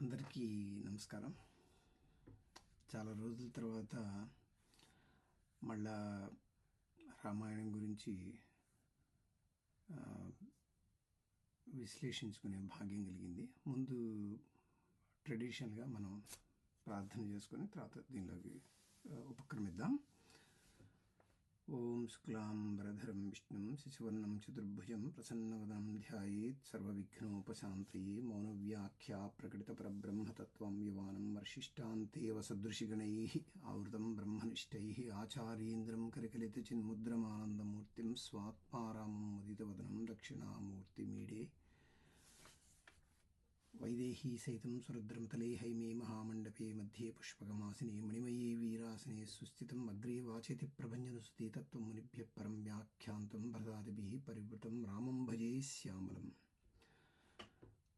అందరికీ నమస్కారం. చాలా రోజుల తర్వాత మళ్ళా రామాయణం గురించి విశ్లేషించుకునే భాగ్యం కలిగింది. ముందు ట్రెడిషనల్గా మనం ప్రార్థన చేసుకొని తర్వాత దీనిలోకి ఉపక్రమిద్దాం. ఓం శుక్లాంబరధరం విష్ణుం శశివర్ణం చతుర్భుజం ప్రసన్నవదనం ధ్యాయేత్ సర్వవిఘ్నోపశాంతయే మౌనవ్యాఖ్యా ప్రకటితపరబ్రహ్మతత్వం యువానం వర్షిష్టాంతేవ సదృశిగణైః ఆవృతం బ్రహ్మనిష్టైః ఆచార్యేంద్రం కరికలితచిన్ముద్రమానందమూర్తిం స్వాత్మారామం ముదితవదనం దక్షిణామూర్తిమీడే వైదేహీ సైతం సురుద్రం తలే హైమే మహామండపే మధ్యే పుష్పకమాసనే మణిమయే వీరాసనే సుస్థితం అగ్రే వాచేతి ప్రభంజనసుతే తత్వం మునిభ్యః పరం వ్యాఖ్యాంతం భరతాదిభిః పరివృతం రామం భజే శ్యామలం.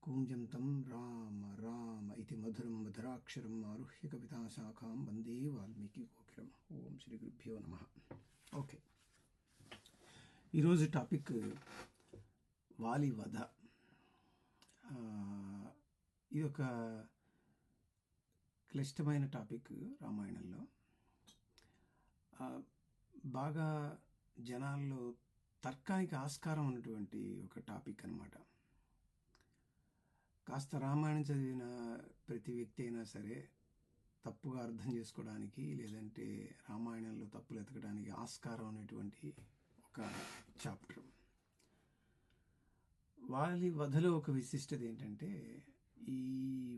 కూంజంతం రామ రామ ఇతి మధురం మధురాక్షరం ఆరుహ్య కవితాశాఖాం వందే వాల్మీకి కోకిలం. ఓం శ్రీ గురుభ్యో నమః. ఓకే, ఈరోజు టాపిక్ వాలి వధ. ఇది ఒక క్లిష్టమైన టాపిక్ రామాయణంలో. బాగా జనాల్లో తర్కానికి ఆస్కారం ఉన్నటువంటి ఒక టాపిక్ అన్నమాట. కాస్త రామాయణం చదివిన ప్రతి వ్యక్తి అయినా సరే తప్పుగా అర్థం చేసుకోవడానికి లేదంటే రామాయణంలో తప్పులు ఎతకడానికి ఆస్కారం అనేటువంటి ఒక చాప్టర్. వాలి వధలో ఒక విశిష్టత ఏంటంటే ఈ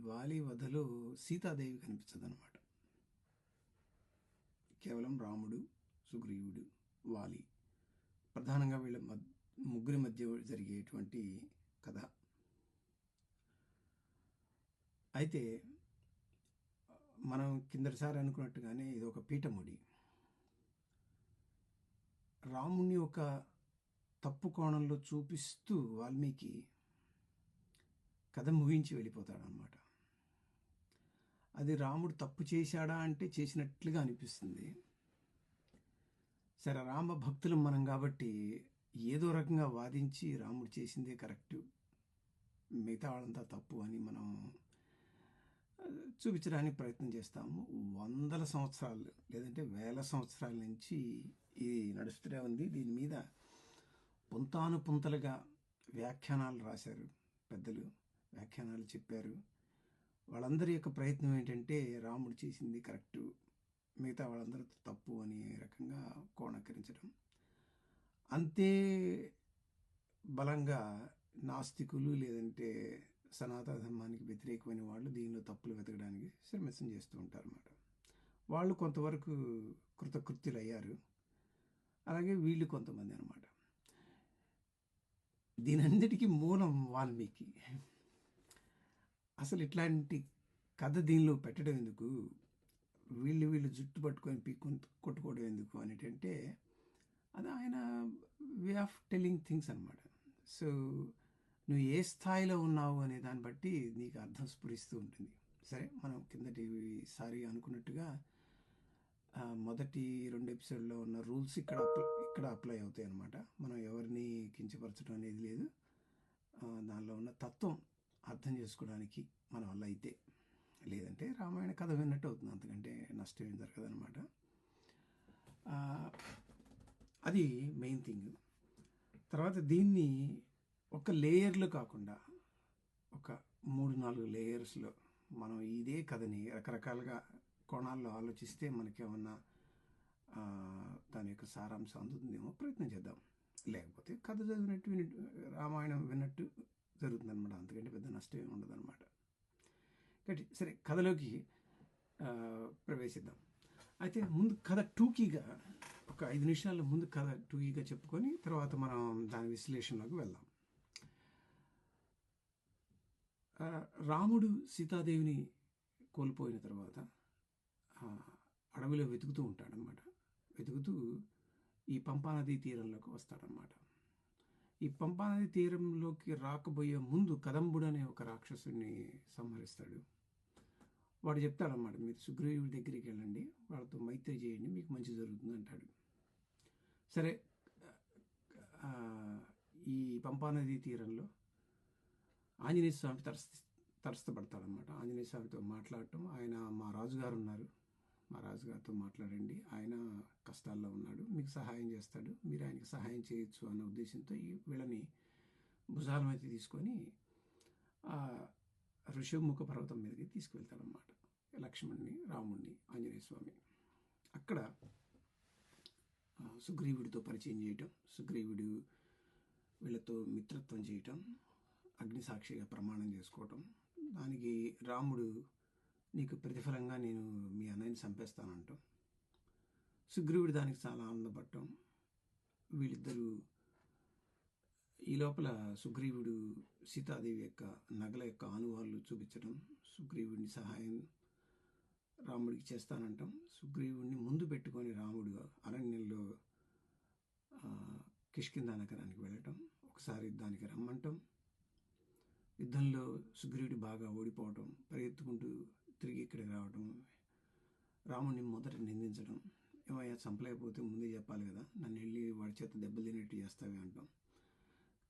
వాలి వధలో సీతాదేవి కనిపించదు అన్నమాట. కేవలం రాముడు, సుగ్రీవుడు, వాలి ప్రధానంగా వీళ్ళ ముగ్గురి మధ్య జరిగేటువంటి కథ. అయితే మనం కిందటిసారి అనుకున్నట్టుగానే ఇది ఒక పీఠముడి. రాముణ్ణి ఒక తప్పు కోణంలో చూపిస్తూ వాల్మీకి కథ ముగించి వెళ్ళిపోతాడనమాట. అది రాముడు తప్పు చేశాడా అంటే చేసినట్లుగా అనిపిస్తుంది. సరే, రామ భక్తులం మనం కాబట్టి ఏదో రకంగా వాదించి రాముడు చేసిందే కరెక్టు, మిగతా వాళ్ళంతా తప్పు అని మనం చూపించడానికి ప్రయత్నం చేస్తాము. వందల సంవత్సరాలు లేదంటే వేల సంవత్సరాల నుంచి ఇది నడుస్తూనే ఉంది. దీని మీద పుంతాను పుంతలుగా వ్యాఖ్యానాలు రాశారు పెద్దలు, వ్యాఖ్యానాలు చెప్పారు. వాళ్ళందరి యొక్క ప్రయత్నం ఏంటంటే రాముడు చేసింది కరెక్టు, మిగతా వాళ్ళందరూ తప్పు అనే రకంగా కోణకరించడం. అంతే బలంగా నాస్తికులు లేదంటే సనాతన ధర్మానికి వ్యతిరేకమైన వాళ్ళు దీనిలో తప్పులు వెతకడానికి శ్రమస్యం చేస్తూ ఉంటారు అన్నమాట. వాళ్ళు కొంతవరకు కృతకృత్యులు అయ్యారు, అలాగే వీళ్ళు కొంతమంది అన్నమాట. దీనంతటికీ మూలం వాల్మీకి. అసలు ఇట్లాంటి కథ దీనిలో పెట్టడం ఎందుకు, వీళ్ళు జుట్టు పట్టుకొని కొట్టుకోవడం ఎందుకు అనేటంటే అది ఆయన వే ఆఫ్ టెల్లింగ్ థింగ్స్ అనమాట. సో నువ్వు ఏ స్థాయిలో ఉన్నావు అనే దాన్ని బట్టి నీకు అర్థం స్ఫురిస్తూ ఉంటుంది. సరే, మనం కిందటిసారి అనుకున్నట్టుగా మొదటి 2 ఎపిసోడ్లో ఉన్న రూల్స్ ఇక్కడ అప్లై అవుతాయి అన్నమాట. మనం ఎవరిని కించపరచడం అనేది లేదు. దానిలో ఉన్న తత్వం అర్థం చేసుకోవడానికి మన వల్ల అయితే, లేదంటే రామాయణ కథ విన్నట్టు అవుతుంది, అంతకంటే నష్టం ఏం జరగదనమాట. అది మెయిన్ థింగ్. తర్వాత దీన్ని ఒక లేయర్లో కాకుండా ఒక 3-4 లేయర్స్లో మనం ఇదే కథని రకరకాలుగా కోణాల్లో ఆలోచిస్తే మనకేమన్నా దాని యొక్క సారాంశం అందుతుందేమో ప్రయత్నం చేద్దాం. లేకపోతే కథ చదివినట్టు రామాయణం విన్నట్టు జరుగుతుంది అనమాట, అంతకంటే పెద్ద నష్టం ఏమి ఉండదు అనమాట. కాబట్టి సరే, కథలోకి ప్రవేశిద్దాం. అయితే ముందు కథ టూకీగా ఒక 5 నిమిషాల ముందు కథ టూకీగా చెప్పుకొని తర్వాత మనం దాని విశ్లేషణలోకి వెళ్దాం. రాముడు సీతాదేవిని కోల్పోయిన తర్వాత అడవిలో వెతుకుతూ ఉంటాడనమాట. వెతుకుతూ ఈ పంపానదీ తీరంలోకి వస్తాడనమాట. ఈ పంపానదీ తీరంలోకి రాకబోయే ముందు కదంబుడు అనే ఒక రాక్షసుని సంహరిస్తాడు. వాడు చెప్తాడనమాట, మీరు సుగ్రీవుడి దగ్గరికి వెళ్ళండి, వాళ్ళతో మైత్రి చేయండి, మీకు మంచి జరుగుతుంది అంటాడు. సరే, ఈ పంపానదీ తీరంలో ఆంజనేయ స్వామి తటస్థపడతాడనమాట. ఆంజనేయ స్వామితో మాట్లాడటం, ఆయన మా రాజుగారు ఉన్నారు, మా రాజుగారితో మాట్లాడండి, ఆయన కష్టాల్లో ఉన్నాడు, మీకు సహాయం చేస్తాడు, మీరు ఆయనకి సహాయం చేయొచ్చు అన్న ఉద్దేశంతో వీళ్ళని భుజాల మీద తీసుకొని ఋషిముఖ పర్వతం మీదకి తీసుకువెళ్తాడనమాట. లక్ష్మణ్ణి, రాముణ్ణి, ఆంజనేయ స్వామి. అక్కడ సుగ్రీవుడితో పరిచయం చేయటం, సుగ్రీవుడు వీళ్ళతో మిత్రత్వం చేయటం, అగ్నిసాక్షిగా ప్రమాణం చేసుకోవటం. దానికి రాముడు నీకు ప్రతిఫలంగా నేను మీ అన్నయ్యని చంపేస్తానంటాం. సుగ్రీవుడు దానికి చాలా ఆనందపడటం. వీళ్ళిద్దరూ ఈ లోపల సుగ్రీవుడు సీతాదేవి యొక్క నగల యొక్క ఆనువాళ్ళు చూపించడం, సుగ్రీవుడిని సహాయం రాముడికి చేస్తానంటాం. సుగ్రీవుడిని ముందు పెట్టుకొని రాముడు అరణ్యంలో కిష్కింధ నగరానికి వెళ్ళటం, ఒకసారి దానికి రమ్మంటాం. యుద్ధంలో సుగ్రీవుడు బాగా ఓడిపోవటం, పరిగెత్తుకుంటూ తిరిగి ఇక్కడికి రావటం, రాముడిని మొదట నిందించడం, ఏమయ్యా చంపలేకపోతే ముందే చెప్పాలి కదా, నన్ను వెళ్ళి వాడి చేత దెబ్బలు తినేట్టు చేస్తావే అంటాం.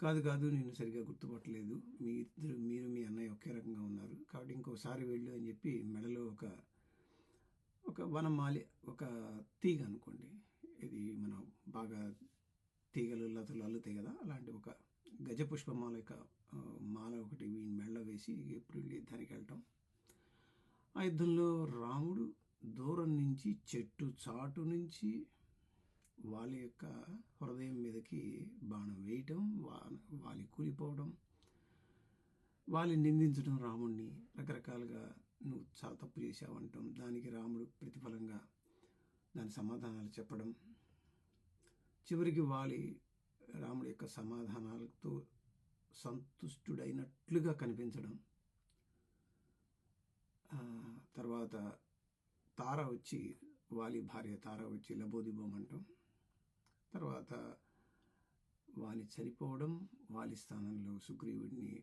కాదు నేను సరిగ్గా గుర్తుపట్టలేదు, మీరు మీ అన్నయ్య ఒకే రకంగా ఉన్నారు, కాబట్టి ఇంకోసారి వెళ్ళు అని చెప్పి మెడలో ఒక వనమాలి, ఒక తీగ అనుకోండి, ఇది మనం బాగా తీగలు లతలు అల్లుతాయి కదా, అలాంటి ఒక గజపుష్పమాల యొక్క మాల ఒకటి వీని మెడలో వేసి ఎప్పుడు యుద్ధానికి వెళ్ళటం. ఆ యుద్ధంలో రాముడు దూరం నుంచి చెట్టు చాటు నుంచి వాళ్ళ యొక్క హృదయం మీదకి బాణం వేయటం, వాలి కూలిపోవడం, వాళ్ళని నిందించడం, రాముడిని రకరకాలుగా నువ్వు చాలా తప్పు చేశావంటాం. దానికి రాముడు ప్రతిఫలంగా దాని సమాధానాలు చెప్పడం, చివరికి రాముడి యొక్క సమాధానాలతో సంతుష్టుడైనట్లుగా కనిపించడం. తర్వాత తార వచ్చి, వాలి భార్య తార వచ్చి లబోదిబోమంటాం. తర్వాత వాలి చనిపోవడం, వాలి స్థానంలో సుగ్రీవుడిని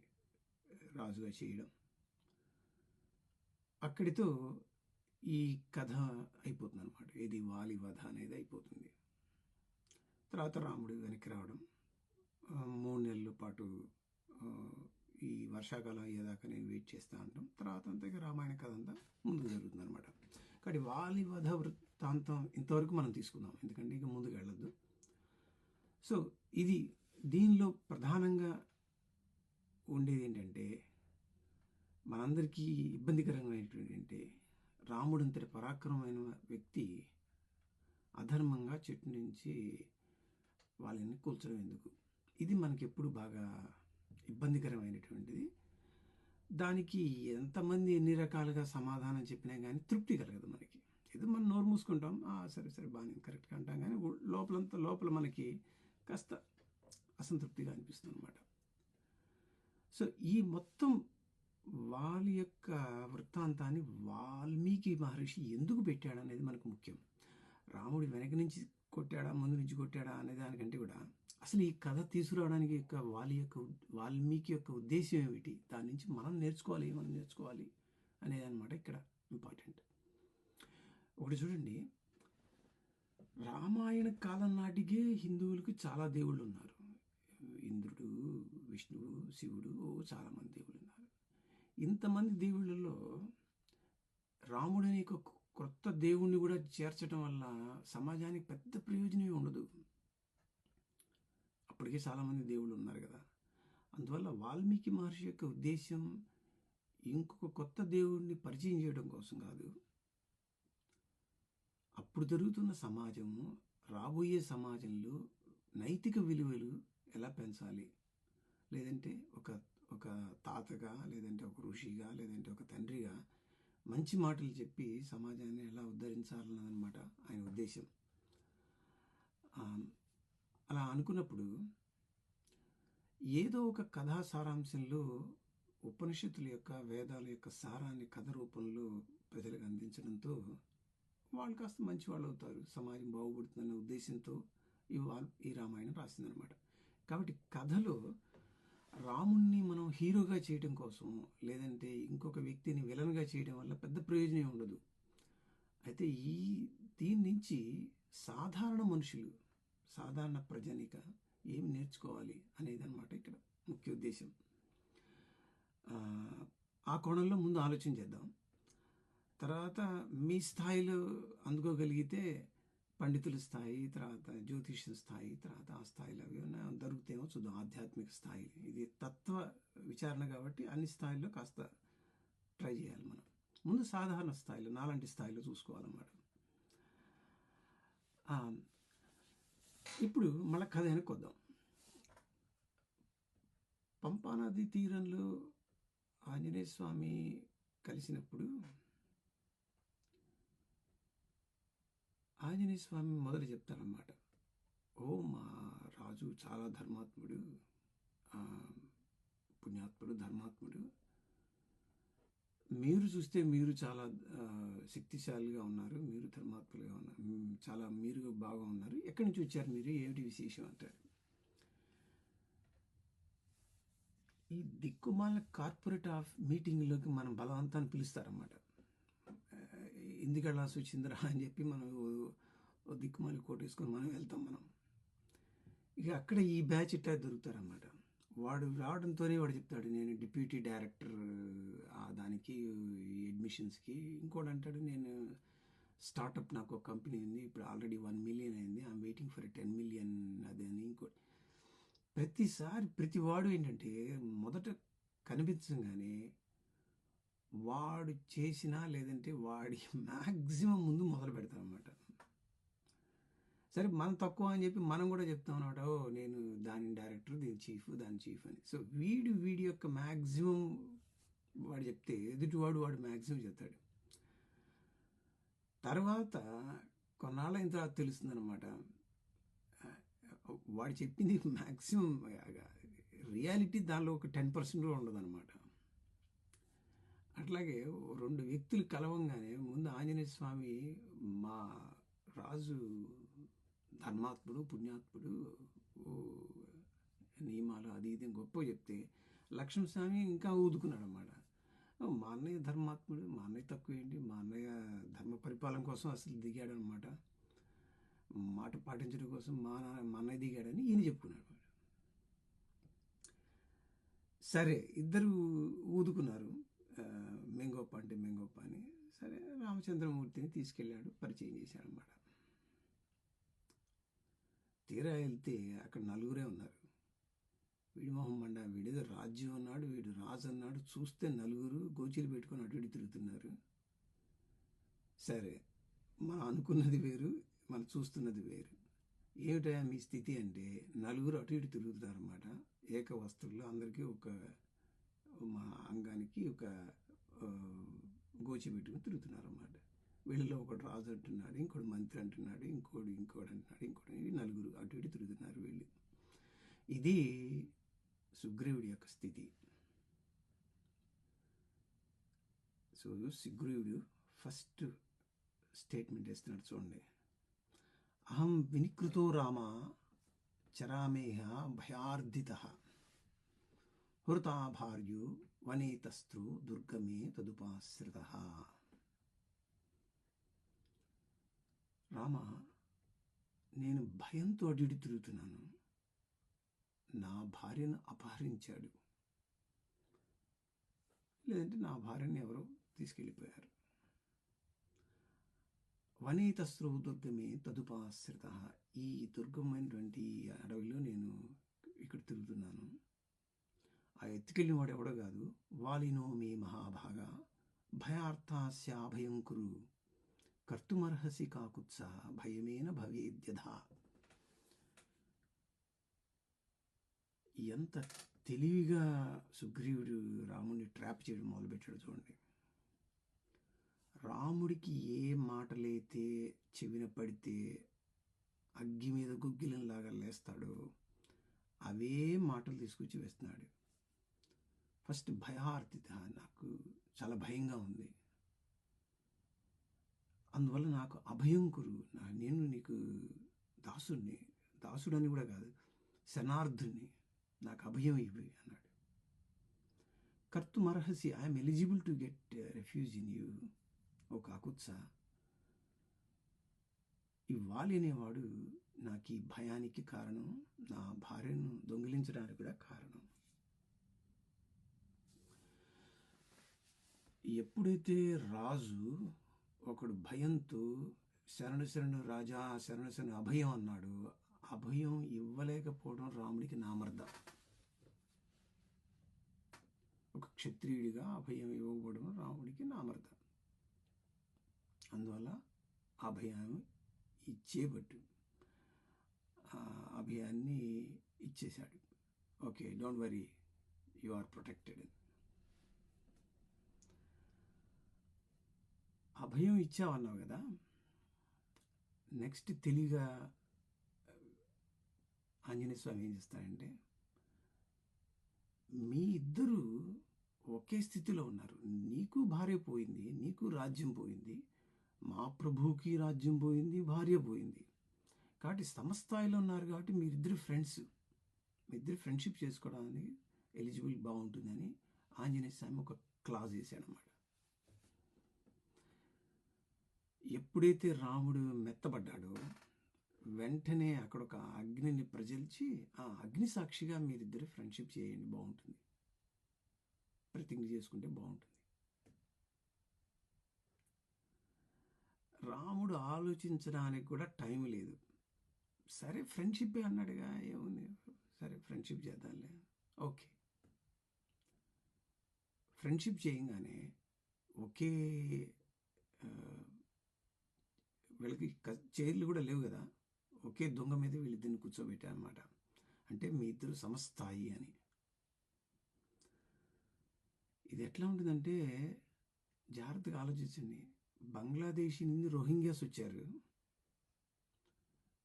రాజుగా చేయడం. అక్కడితో ఈ కథ అయిపోతుంది అనమాట. ఇది వాలి వధ అనేది అయిపోతుంది. తర్వాత రాముడు వెనక్కి రావడం, 3 నెలల పాటు ఈ వర్షాకాలం అయ్యేదాకా నేను వెయిట్ చేస్తూ ఉంటాం. తర్వాత అంతా రామాయణ కథ అంతా ముందుకు జరుగుతుంది అనమాట. కాబట్టి వాలి వధ వృత్తాంతం ఇంతవరకు మనం తీసుకుందాం, ఎందుకంటే ఇక ముందుకు వెళ్ళొద్దు. సో దీనిలో ప్రధానంగా ఉండేది ఏంటంటే, మనందరికీ ఇబ్బందికరమైనటువంటి ఏంటంటే, రాముడంతటి పరాక్రమమైన వ్యక్తి అధర్మంగా చెట్టు నుంచి వాళ్ళని కూల్చడం ఎందుకు? ఇది మనకి ఎప్పుడు బాగా ఇబ్బందికరమైనటువంటిది. దానికి ఎంతమంది ఎన్ని రకాలుగా సమాధానం చెప్పినా కానీ తృప్తి కలగదు మనకి. ఏదో మనం నోరు మూసుకుంటాం, సరే బాగానే కరెక్ట్గా అంటాం, కానీ లోపల మనకి కాస్త అసంతృప్తిగా అనిపిస్తుంది అనమాట. సో ఈ మొత్తం వాళ్ళ యొక్క వృత్తాంతాన్ని వాల్మీకి మహర్షి ఎందుకు పెట్టాడు అనేది మనకు ముఖ్యం. రాముడు వెనక నుంచి కొట్టాడా, ముందు నుంచి కొట్టాడా అనే దానికంటే కూడా అసలు ఈ కథ తీసుకురావడానికి వాల్మీకి యొక్క ఉద్దేశం ఏమిటి, దాని నుంచి మనం నేర్చుకోవాలి అనేది అనమాట ఇక్కడ ఇంపార్టెంట్. ఒకటి చూడండి, రామాయణ కాలం నాటికే హిందువులకు చాలా దేవుళ్ళు ఉన్నారు. ఇంద్రుడు, విష్ణువు, శివుడు, చాలామంది దేవుళ్ళు ఉన్నారు. ఇంతమంది దేవుళ్ళలో రాముడు అనే ఒక కొత్త దేవుణ్ణి కూడా చేర్చడం వల్ల సమాజానికి పెద్ద ప్రయోజనం ఉండదు. అప్పటికే చాలామంది దేవుళ్ళు ఉన్నారు కదా. అందువల్ల వాల్మీకి మహర్షి యొక్క ఉద్దేశం ఇంకొక కొత్త దేవుడిని పరిచయం చేయడం కోసం కాదు, అప్పుడు జరుగుతున్న సమాజము, రాబోయే సమాజంలో నైతిక విలువలు ఎలా పెంచాలి, లేదంటే ఒక తాతగా, లేదంటే ఒక ఋషిగా, లేదంటే ఒక తండ్రిగా మంచి మాటలు చెప్పి సమాజాన్ని ఎలా ఉద్ధరించాలన్నదన్నమాట ఆయన ఉద్దేశం. అలా అనుకున్నప్పుడు ఏదో ఒక కథా సారాంశంలో ఉపనిషత్తుల యొక్క, వేదాల యొక్క సారాన్ని కథ రూపంలో ప్రజలకు అందించడంతో వాళ్ళు కాస్త మంచి వాళ్ళు అవుతారు, సమాజం బాగుపడుతుందన్న ఉద్దేశంతో ఈ రామాయణం రాసిందనమాట. కాబట్టి కథలో రాముణ్ణి మనం హీరోగా చేయడం కోసం, లేదంటే ఇంకొక వ్యక్తిని విలన్గా చేయడం వల్ల పెద్ద ప్రయోజనం ఉండదు. అయితే దీని నుంచి సాధారణ మనుషులు, సాధారణ ప్రజానిక ఏమి నేర్చుకోవాలి అనేది అనమాట ఇక్కడ ముఖ్య ఉద్దేశం. ఆ కోణంలో ముందు ఆలోచన చేద్దాం. తర్వాత మీ స్థాయిలో అందుకోగలిగితే పండితుల స్థాయి, తర్వాత జ్యోతిష్య స్థాయి, తర్వాత ఆ స్థాయిలో అవి ఏమైనా దొరుకుతాయేమో చూద్దాం. ఆధ్యాత్మిక స్థాయి, ఇది తత్వ విచారణ కాబట్టి అన్ని స్థాయిల్లో కాస్త ట్రై చేయాలి మనం. ముందు సాధారణ స్థాయిలో, నాలాంటి స్థాయిలో చూసుకోవాలన్నమాట. ఇప్పుడు మళ్ళీ కథ వెనక్కొద్దాం. పంపానది తీరంలో ఆంజనేయ స్వామి కలిసినప్పుడు ఆంజనేయ స్వామి మొదలు చెప్తారన్నమాట. ఓ మా రాజు చాలా ధర్మాత్ముడు, పుణ్యాత్ముడు, ధర్మాత్ముడు. మీరు చూస్తే మీరు చాలా శక్తిశాలిగా ఉన్నారు, మీరు ధర్మాత్ములుగా ఉన్నారు, చాలా మీరు బాగా ఉన్నారు. ఎక్కడి నుంచి వచ్చారు మీరు, ఏమిటి విశేషం అంటారు. ఈ దిక్కుమాల కార్పొరేట్ మీటింగ్లోకి మనం బలవంతాన్ని పిలుస్తారన్నమాట. ఎందుకు వెళ్ళాల్సి వచ్చిందిరా అని చెప్పి మనం దిక్కుమాలి కోటేసుకొని మనం వెళ్తాం. మనం ఇక అక్కడ ఈ బ్యాచ్ ఇట్టా దొరుకుతారన్నమాట. వాడు రావడంతోనే వాడు చెప్తాడు, నేను డిప్యూటీ డైరెక్టర్ దానికి అడ్మిషన్స్కి. ఇంకోటి అంటాడు, నేను స్టార్టప్, నాకు ఒక కంపెనీ ఉంది, ఇప్పుడు ఆల్రెడీ 1 మిలియన్ అయింది, ఐఎమ్ వెయిటింగ్ ఫర్ 10 మిలియన్ అది అని. ఇంకోటి ప్రతిసారి ప్రతివాడు ఏంటంటే మొదట కనిపించగానే వాడు చేసినా లేదంటే వాడి మ్యాక్సిమం ముందు మొదలు పెడతామన్నమాట. సరే మనం తక్కువ అని చెప్పి మనం కూడా చెప్తాం అన్నమాట, ఓ నేను దాని డైరెక్టర్, దీని చీఫ్, దాని చీఫ్ అని. సో వీడి యొక్క మ్యాక్సిమం వాడు చెప్తే ఎదుటివాడు వాడు మ్యాక్సిమం చెప్తాడు. తర్వాత కొన్నాళ్ళైన తర్వాత తెలుస్తుందన్నమాట, వాడు చెప్పింది మ్యాక్సిమం రియాలిటీ దానిలో ఒక 10% కూడా ఉండదన్నమాట. అట్లాగే 2 వ్యక్తులు కలవంగానే ముందు ఆంజనేయ స్వామి మా రాజు ధర్మాత్ముడు, పుణ్యాత్ముడు, నియమాలు అది ఇది గొప్ప చెప్తే లక్ష్మణస్వామి ఇంకా ఊదుకున్నాడు అన్నమాట. మా అన్నయ్య ధర్మాత్ముడు, మా అన్నయ్య తక్కువ ఏంటి, మా అన్నయ్య ధర్మ పరిపాలన కోసం అసలు దిగాడు అనమాట, మాట పాటించడం కోసం మా అన్నయ్య దిగాడని ఈయన చెప్పుకున్నాడు. సరే ఇద్దరు ఊదుకున్నారు, మెంగోప అంటే మెంగోప అని. సరే రామచంద్రమూర్తిని తీసుకెళ్ళాడు, పరిచయం చేశాడు అన్నమాట. తీరా వెళ్తే అక్కడ నలుగురే ఉన్నారు. వీడి మొహం మండ, వీడేదో రాజ్యం అన్నాడు, వీడు రాజు అన్నాడు, చూస్తే నలుగురు గోచీలు పెట్టుకొని అటు ఇటు తిరుగుతున్నారు. సరే మనం అనుకున్నది వేరు, మనం చూస్తున్నది వేరు. ఏమిటా మీ స్థితి అంటే, నలుగురు అటు ఇటు తిరుగుతున్నారు అన్నమాట. ఏక వస్తువుల్లో అందరికీ ఒక మా అంగానికి ఒక గోచి పెట్టుకుని తిరుగుతున్నారు అన్నమాట. వీళ్ళలో ఒకటి రాజు అంటున్నాడు, ఇంకోటి మంత్రి అంటున్నాడు, ఇంకోటి అంటున్నాడు, ఇంకోటి. నలుగురు అటు ఇటు తిరుగుతున్నారు వీళ్ళు. ఇది సుగ్రీవుడి యొక్క స్థితి. సో సుగ్రీవుడు ఫస్ట్ స్టేట్మెంట్ వేస్తున్నాడు చూడండి. అహం వినికృతో రామ చరామేహ భయార్ధిత హృతా భార్యో వనేతస్త్రో దుర్గమే తదుపాశ్రిత. రామ, నేను భయంతో అడిడి తిరుగుతున్నాను, నా భార్యను అపహరించాడు, లేదంటే నా భార్యను ఎవరో తీసుకెళ్ళిపోయారు. వనేతస్రో దుర్గమే తదుపాశ్రిత, ఈ దుర్గమైనటువంటి అడవిలో నేను ఇక్కడ తిరుగుతున్నాను. ఆ ఎత్తుకెళ్ళిన వాడు ఎవడో కాదు, వాలినో మే మహాభాగ భయార్థాస్యాభయం కురు కర్తుమర్హసి కాకుత్స భయమేన భవేద్యథ. ఎంత తెలివిగా సుగ్రీవుడు రాముడిని ట్రాప్ చేయడం మొదలుపెట్టాడు చూడండి. రాముడికి ఏ మాటలైతే చెవిన పడితే అగ్గి మీద గుగ్గిలంలాగా లేస్తాడో అవే మాటలు తీసుకొచ్చి వేస్తున్నాడు. ఫస్ట్ భయార్తిత, నాకు చాలా భయంగా ఉంది, అందువల్ల నాకు అభయం కురు, నేను నీకు దాసుడిని, దాసుడని కూడా కాదు శనార్థుని, నాకు అభయం ఇవ్వి అన్నాడు. కర్తుమర్హసి, I'm eligible to get refuge in you ఓ కాకుత్స. ఈ వాలి అనేవాడు నాకు ఈ భయానికి కారణం, నా భార్యను దొంగిలించడానికి కూడా కారణం. ఎప్పుడైతే రాజు ఒకడు భయంతో శరణు శరణు రాజా శరణు శరణు అభయం అన్నాడు, అభయం ఇవ్వలేకపోవడం రాముడికి నామర్ద. ఒక క్షత్రియుడిగా అభయం ఇవ్వకపోవడం రాముడికి నామర్ద. అందువల్ల అభయం ఇచ్చేబట్టు అభయాన్ని ఇచ్చేశాడు. Okay, don't worry, you are protected. అభయం ఇచ్చావన్నావు కదా, నెక్స్ట్ తెలివిగా ఆంజనేయ స్వామి ఏం చేస్తాడంటే, మీ ఇద్దరు ఒకే స్థితిలో ఉన్నారు, నీకు భార్య పోయింది, నీకు రాజ్యం పోయింది, మా ప్రభువుకి రాజ్యం పోయింది, భార్య పోయింది, కాబట్టి సమస్థాయిలో ఉన్నారు, కాబట్టి మీరిద్దరు ఫ్రెండ్స్, మీ ఇద్దరు ఫ్రెండ్షిప్ చేసుకోవడానికి ఎలిజిబుల్ బాగుంటుందని ఆంజనేయ స్వామి ఒక క్లాజ్ వేశాడనమాట. ఎప్పుడైతే రాముడు మెత్తబడ్డాడో వెంటనే అక్కడ ఒక అగ్నిని ప్రజ్వలించి, ఆ అగ్ని సాక్షిగా మీరిద్దరు ఫ్రెండ్షిప్ చేయండి, బాగుంటుంది, ప్రతిజ్ఞ చేసుకుంటే బాగుంటుంది. రాముడు ఆలోచించడానికి కూడా టైం లేదు. సరే ఫ్రెండ్షిప్పే అన్నాడుగా, ఏముంది, సరే ఫ్రెండ్షిప్ చేద్దాంలే. ఓకే, ఫ్రెండ్షిప్ చేయగానే ఒకే వీళ్ళకి చైర్లు కూడా లేవు కదా, ఒకే దొంగ మీద వీళ్ళిద్దరిని కూర్చోబెట్టారు అనమాట. అంటే మీ ఇద్దరు సమస్థాయి అని. ఇది ఎట్లా ఉంటుందంటే జాగ్రత్తగా ఆలోచించండి. బంగ్లాదేశ్ నుండి రోహింగ్యాస్ వచ్చారు.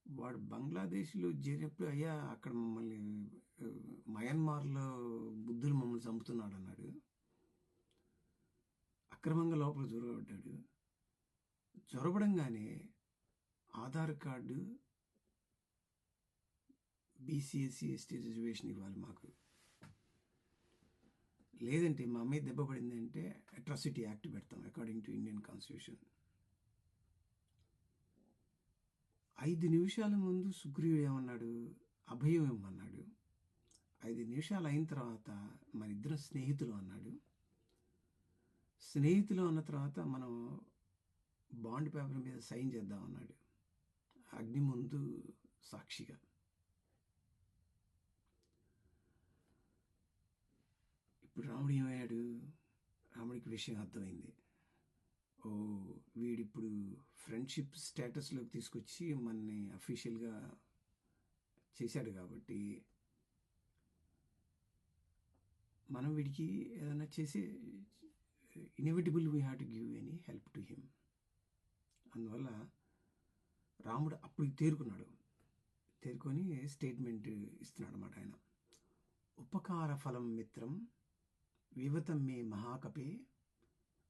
వాడు బంగ్లాదేశ్లో చేరినప్పుడు, అయ్యా అక్కడ మమ్మల్ని మయన్మార్లో బుద్ధులు మమ్మల్ని చంపుతున్నాడు అన్నాడు. అక్రమంగా లోపల జొరబడ్డాడు. జొరబడంగానే Aadhaar card, BC SC ST reservation ఇవ్వాలి మాకు, లేదంటే మా మీద దెబ్బ పడిందంటే అట్రాసిటీ యాక్ట్ పెడతాం అకార్డింగ్ టు ఇండియన్ కాన్స్టిట్యూషన్. 5 నిమిషాల ముందు సుగ్రీవుడు ఏమన్నాడు, అభయం ఇవ్వమన్నాడు. 5 నిమిషాలు అయిన తర్వాత మన ఇద్దరం స్నేహితులు అన్నాడు. స్నేహితులు అన్న తర్వాత మనం బాండ్ పేపర్ మీద సైన్ చేద్దాం అన్నాడు, అగ్ని ముందు సాక్షిగా. ఇప్పుడు రాముడు ఏమయ్యాడు, రాముడికి విషయం అర్థమైంది. ఓ, వీడిప్పుడు ఫ్రెండ్షిప్ స్టేటస్లోకి తీసుకొచ్చి మనని అఫీషియల్గా చేశాడు, కాబట్టి మనం వీడికి ఏదైనా చేసి inevitable we have to give any help to him. అందువల్ల రాముడు అప్పుడు తేరుకొని స్టేట్మెంట్ ఇస్తున్నాడు అన్నమాట. ఆయన ఉపకార ఫలం మిత్రం వివతం మే మహాకపే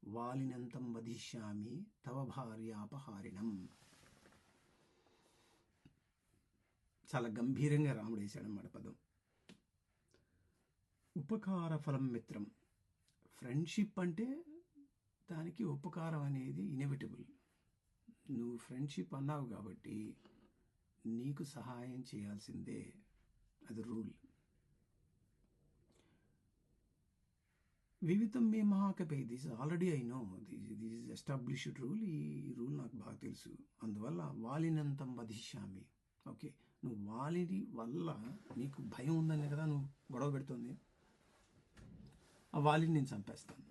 వాలినంతం వధిష్యామి తవ భార్యాపహారిణం. చాలా గంభీరంగా రాముడు వేశాడన్నమాట పదం. ఉపకార ఫలం మిత్రం, ఫ్రెండ్షిప్ అంటే దానికి ఉపకారం అనేది ఇన్ఎవిటబుల్. నువ్వు ఫ్రెండ్షిప్ అన్నావు కాబట్టి నీకు సహాయం చేయాల్సిందే, అది రూల్. వివితం మే మహాకపే, this already I know, this is established rule, ఈ రూల్ నాకు బాగా తెలుసు. అందువల్ల వాలినంతం వధిష్యామి. ఓకే, నువ్వు వాలిని వల్ల నీకు భయం ఉందని కదా నువ్వు గొడవ పెడుతుంది, ఆ వాలిని నేను చంపేస్తాను.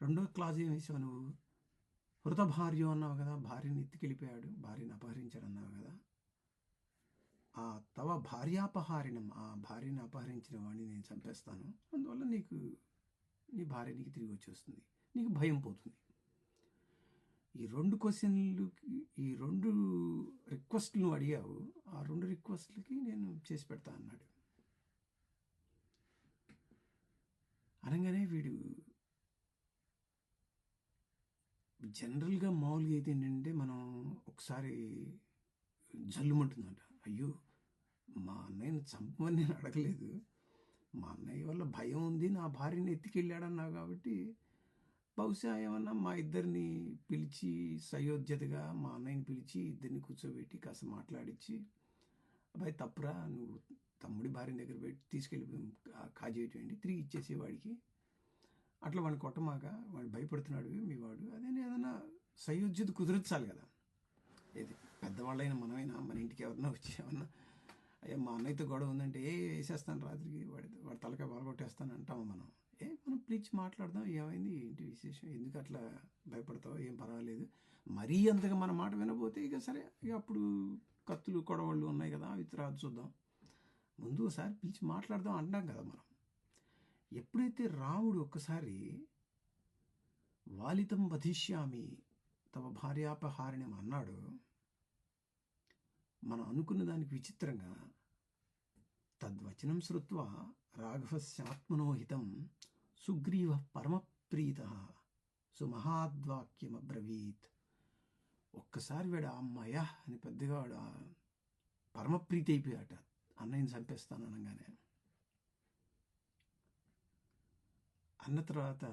రెండో క్లాజ్ ఏం వేసావు నువ్వు, హృత భార్య అన్నావు కదా, భార్యని ఎత్తుకెళ్ళిపోయాడు, భార్యని అపహరించాడు అన్నావు కదా, ఆ తవ భార్యాపహారిణం, ఆ భార్యని అపహరించిన వాడిని నేను చంపేస్తాను. అందువల్ల నీకు నీ భార్య నీకు తిరిగి వచ్చేస్తుంది, నీకు భయం పోతుంది. ఈ 2 క్వశ్చన్లకి, ఈ 2 రిక్వెస్ట్లు నువ్వు అడిగావు, ఆ 2 రిక్వెస్ట్లకి నేను చేసి పెడతా అన్నాడు. అనగానే వీడు జనరల్గా మామూలుగా అయితే ఏంటంటే, మనం ఒకసారి జల్లుమంటుందంట, అయ్యో మా అన్నయ్యని చంపమని నేను అడగలేదు, మా అన్నయ్య వల్ల భయం ఉంది, నా భార్యని ఎత్తుకెళ్ళాడన్నావు కాబట్టి బహుశా ఏమన్నా మా ఇద్దరిని పిలిచి సయోధ్యతగా మా అన్నయ్యని పిలిచి ఇద్దరిని కూర్చోబెట్టి కాస్త మాట్లాడించి, అబ్బాయి తప్పురా, నువ్వు తమ్ముడి భార్య దగ్గర పెట్టి తీసుకెళ్ళి కాజేయటండి, తిరిగి ఇచ్చేసేవాడికి, అట్లా వాడిని కొట్టమాక, వాడు భయపడుతున్నాడు మీ వాడు, అదే ఏదైనా సయోధ్యత కుదిరించాలి కదా. ఇది పెద్దవాళ్ళైనా మనమైనా మన ఇంటికి ఎవరన్నా వచ్చి ఏమన్నా అయ్యా మా అన్నయ్యతో గొడవ ఉందంటే వేసేస్తాను రాత్రికి, వాడి తలకాయ బాగొట్టేస్తాను అంటాము మనం. మనం పిలిచి మాట్లాడదాం, ఏమైంది ఏంటి విశేషం, ఎందుకు అట్లా భయపడతావు, ఏం పర్వాలేదు. మరీ అంతగా మన మాట వినబోతే ఇక సరే, ఇక అప్పుడు కత్తులు కొడవళ్ళు ఉన్నాయి కదా, అవి తర్వాత చూద్దాం. ముందు ఒకసారి పిలిచి మాట్లాడదాం అంటాం కదా మనం. ఎప్పుడైతే రాముడు ఒక్కసారి వాలితం వధిష్యామి తమ భార్యాపహారిణం అన్నాడు, మనం అనుకున్న దానికి విచిత్రంగా తద్వచనం శ్రుత్వా రాఘవస్యాత్మనోహితం సుగ్రీవ పరమప్రీత సుమహాద్వాక్యమబ్రవీత్. ఒక్కసారి వాడు అమ్మయ్య అని పెద్దగా వాడు పరమప్రీతి అయిపోయాట, అన్నయ్యని చంపేస్తాను అనగానే. అన్న తర్వాత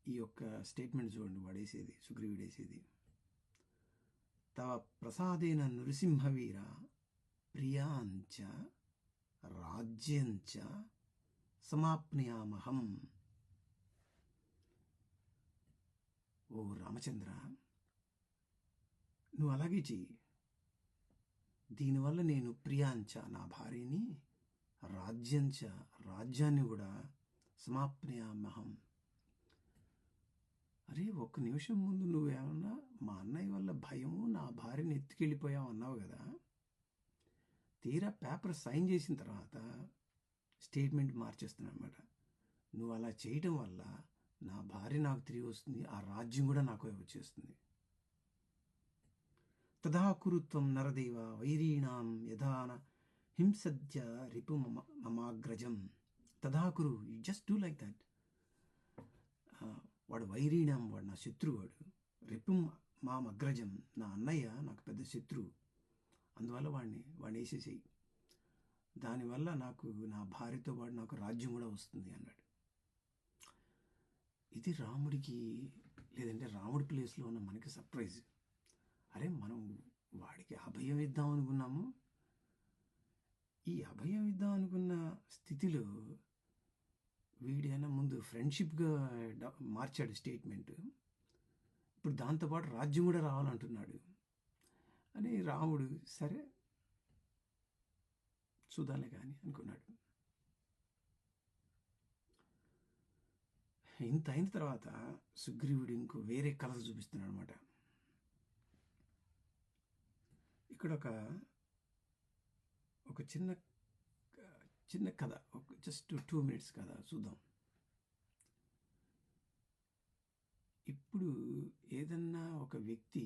ఈ యొక్క స్టేట్మెంట్ చూడండి వాడేసేది, సుగ్రీవుడేసేది. తవ ప్రసాదేన నృసింహవీర ప్రియాంచ రాజ్యంచ సమాప్నుయామహం. ఓ రామచంద్ర, నువ్వు అలాగే చెయ్యి. దీనివల్ల నేను ప్రియాంచ నా భార్యని, రాజ్యంచ రాజ్యాన్ని కూడా, సమాప్నుయామహం. అరే ఒక్క నిమిషం ముందు నువ్వేమన్నా మా అన్నయ్య వల్ల భయము నా భార్యని ఎత్తుకెళ్ళిపోయావు అన్నావు కదా, తీరా పేపర్ సైన్ చేసిన తర్వాత స్టేట్మెంట్ మార్చేస్తున్నా అనమాట. నువ్వు అలా చేయటం వల్ల నా భార్య నాకు తిరిగి వస్తుంది, ఆ రాజ్యం కూడా నాకు వచ్చేస్తుంది. తదా కురుత్వం నరదేవ వైరీణాం యథాన హింసద్య రిపు మమాగ్రజం. తదా కురు, you just do like that. వాడు వైరీణం, వాడు నా శత్రువాడు. రిపు మామగ్రజం, నా అన్నయ్య నాకు పెద్ద శత్రువు, అందువల్ల వాడిని వేసేసేయి. దానివల్ల నాకు నా భార్యతో పాటు నాకు రాజ్యం కూడా వస్తుంది అన్నాడు. ఇది రాముడికి, లేదంటే రాముడి ప్లేస్లో ఉన్న మనకి సర్ప్రైజ్. అరే మనం వాడికి అభయం ఇద్దాం అనుకున్నాము, ఈ అభయం ఇద్దాం అనుకున్న స్థితిలో వీడైనా ముందు ఫ్రెండ్షిప్గా మార్చాడు స్టేట్మెంట్, ఇప్పుడు దాంతోపాటు రాజ్యం కూడా రావాలంటున్నాడు అని రాముడు సరే చూడాలే కానీ అనుకున్నాడు. ఇంత అయిన తర్వాత సుగ్రీవుడు ఇంకో వేరే కలర్ చూపిస్తున్నాడు అనమాట. ఇక్కడ ఒక చిన్న కథ, జస్ట్ 2 minutes కథ చూద్దాం. ఇప్పుడు ఏదన్నా ఒక వ్యక్తి,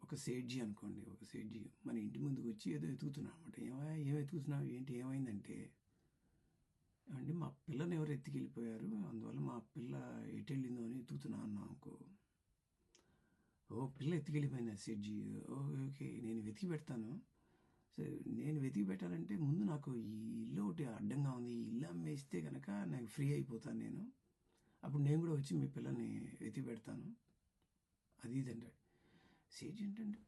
ఒక సేట్జీ అనుకోండి, ఒక సేట్జీ మన ఇంటి ముందుకు వచ్చి ఏదో ఎతుకుతున్నాడు అనమాట. ఏం ఎతుకుతున్నావు ఏంటి, ఏమైందంటే, ఏమండి మా పిల్లని ఎవరు ఎత్తుకెళ్ళిపోయారు, అందువల్ల మా పిల్ల ఎటు వెళ్ళిందో అని ఎత్తుకుతున్నా అన్నా అనుకో. ఓ పిల్ల ఎత్తుకెళ్ళిపోయిందా సేట్జీ, ఓకే నేను వెతికి పెడతాను. సరే నేను వెతికి పెట్టాలంటే ముందు నాకు ఈ ఇల్లు ఒకటి అడ్డంగా ఉంది, ఈ ఇల్లు అమ్మేస్తే కనుక నాకు ఫ్రీ అయిపోతాను నేను, అప్పుడు నేను కూడా వచ్చి మీ పిల్లని వెతికి పెడతాను, అది ఇది అంటాడు. సేజ్ ఏంటంటే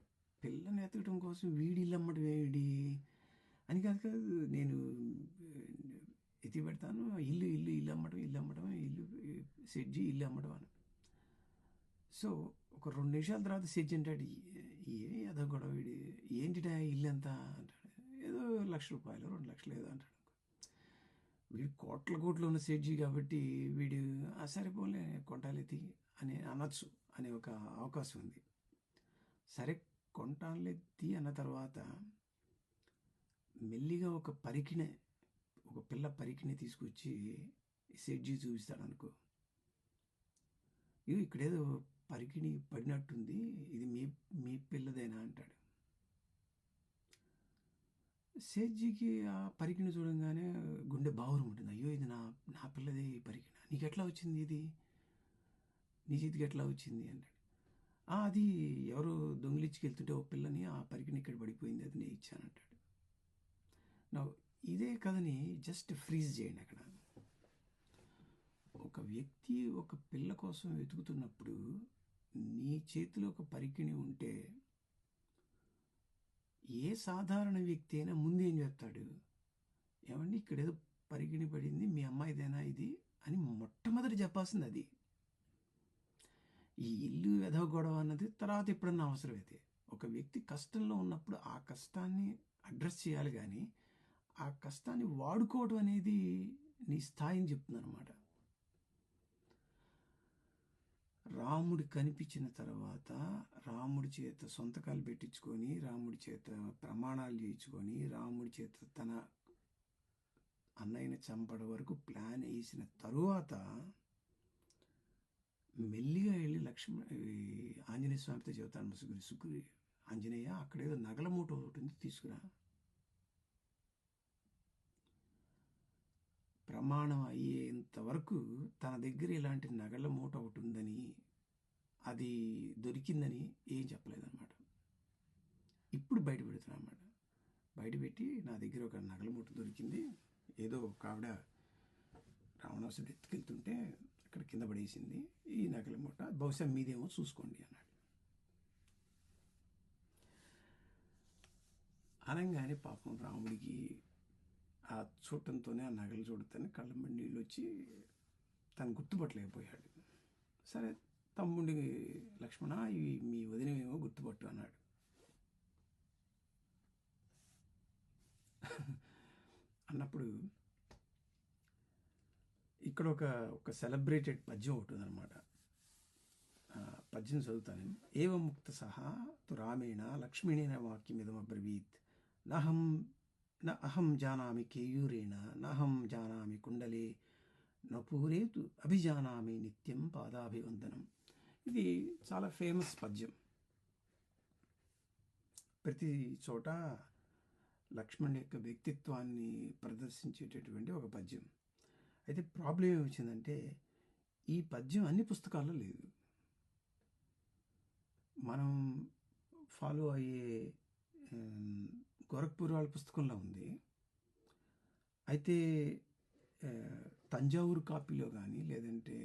పిల్లని ఎతకడం కోసం వీడి ఇల్లు అమ్మటం ఏమిటి అని కాదు, నేను ఎత్తి పెడతాను, ఇల్లు అమ్మటం ఇల్లు సెడ్జి ఇల్లు అమ్మటం అని. సో ఒక 2 నిమిషాల తర్వాత సెడ్జి అంటాడు, ఏదో గొడవ వీడి, ఏంటిటా ఇల్లు ఎంత అంటాడు. ఏదో ₹1,00,000 2,00,000 ఏదో అంటాడు. వీడు కోట్లు ఉన్న సెడ్జి కాబట్టి వీడు సరిపోలే కొంటాలెత్తి అని అనొచ్చు అనే ఒక అవకాశం ఉంది. సరే కొంటాలెత్తి అన్న తర్వాత మెల్లిగా ఒక పిల్ల పరికిని తీసుకొచ్చి సెడ్జి చూపిస్తాడు అనుకో. ఇక్కడేదో పరికిణి పడినట్టుంది, ఇది మీ పిల్లదేనా అంటాడు. సేట్జీకి ఆ పరికిణి చూడంగానే గుండె బావురం ఉంటుంది. అయ్యో ఇది నా పిల్లదే ఈ పరికిణ, నీకు ఎట్లా వచ్చింది, ఇది నీ చేతికి ఎట్లా వచ్చింది అంటాడు. అది ఎవరు దొంగిలించుకెళ్తుంటే ఓ పిల్లని, ఆ పరికిణి ఇక్కడ పడిపోయింది, అది నేను ఇచ్చానంటాడు. నా ఇదే కథని జస్ట్ ఫ్రీజ్ చేయండి. అక్కడ ఒక వ్యక్తి ఒక పిల్ల కోసం వెతుకుతున్నప్పుడు నీ చేతిలో ఒక పరికిణి ఉంటే ఏ సాధారణ వ్యక్తి అయినా ముందు ఏం చెప్తాడు, ఏమండి ఇక్కడేదో పరికిణి పడింది, మీ అమ్మాయిదేనా ఇది, అని మొట్టమొదటి చెప్పాల్సింది అది. ఈ ఇల్లు వెధవ గొడవ అన్నది తర్వాత ఎప్పుడన్నా అవసరమైతే. ఒక వ్యక్తి కష్టంలో ఉన్నప్పుడు ఆ కష్టాన్ని అడ్రస్ చేయాలి, కానీ ఆ కష్టాన్ని వాడుకోవడం అనేది నీ స్థాయిని చెప్తుందన్నమాట. రాముడు కనిపించిన తర్వాత రాముడి చేత సొంతకాలు పెట్టించుకొని, రాముడి చేత ప్రమాణాలు చేయించుకొని, రాముడి చేత తన అన్నయ్యని చంపడం వరకు ప్లాన్ వేసిన తరువాత మెల్లిగా వెళ్ళి ఆంజనేయ స్వామితో చెబుతాను, సుగ్రీ ఆంజనేయ అక్కడేదో నగల మూట ఒకటి ఉంది, తీసుకురా. ప్రమాణం అయ్యేంత వరకు తన దగ్గర ఇలాంటి నగల మూట ఒకటి ఉందని, అది దొరికిందని ఏం చెప్పలేదన్నమాట. ఇప్పుడు బయట పెడుతున్నా అన్నమాట. బయటపెట్టి నా దగ్గర ఒక నగల మూట దొరికింది, ఏదో ఒక ఆవిడ రావణాసుడు ఎత్తుకెళ్తుంటే అక్కడ కింద పడేసింది, ఈ నగల మూట బహుశా మీదేమో చూసుకోండి అన్నాడు. అనగానే పాపం రాముడికి ఆ చూడటంతోనే, ఆ నగలు చూడటంతోనే కళ్ళ మండి నీళ్ళు వచ్చి తను గుర్తుపట్టలేకపోయాడు. సరే తమ్ముడి లక్ష్మణ, ఇవి మీ వదినమేమో గుర్తుపట్టు అన్నాడు. అన్నప్పుడు ఇక్కడ ఒక సెలబ్రేటెడ్ పద్యం ఒకటి ఉందన్నమాట. పద్యం చదువుతాను. ఏవ ముక్త సహా తు రామేణ లక్ష్మణేన వాక్యమిదమబ్రవీత్ న అహం జానామి కేయూరేణ నహం జానామి కుండలే నపూరేతు అభిజానామి నిత్యం పాదాభివందనం. ఇది చాలా ఫేమస్ పద్యం. ప్రతి చోట లక్ష్మణుడి యొక్క వ్యక్తిత్వాన్ని ప్రదర్శించేటటువంటి ఒక పద్యం. అయితే ప్రాబ్లం ఏమొచ్చిందంటే, ఈ పద్యం అన్ని పుస్తకాల్లో లేదు. మనం ఫాలో అయ్యే గోరఖ్పూర్ వాళ్ళ పుస్తకంలో ఉంది. అయితే తంజావూరు కాపీలో కానీ లేదంటే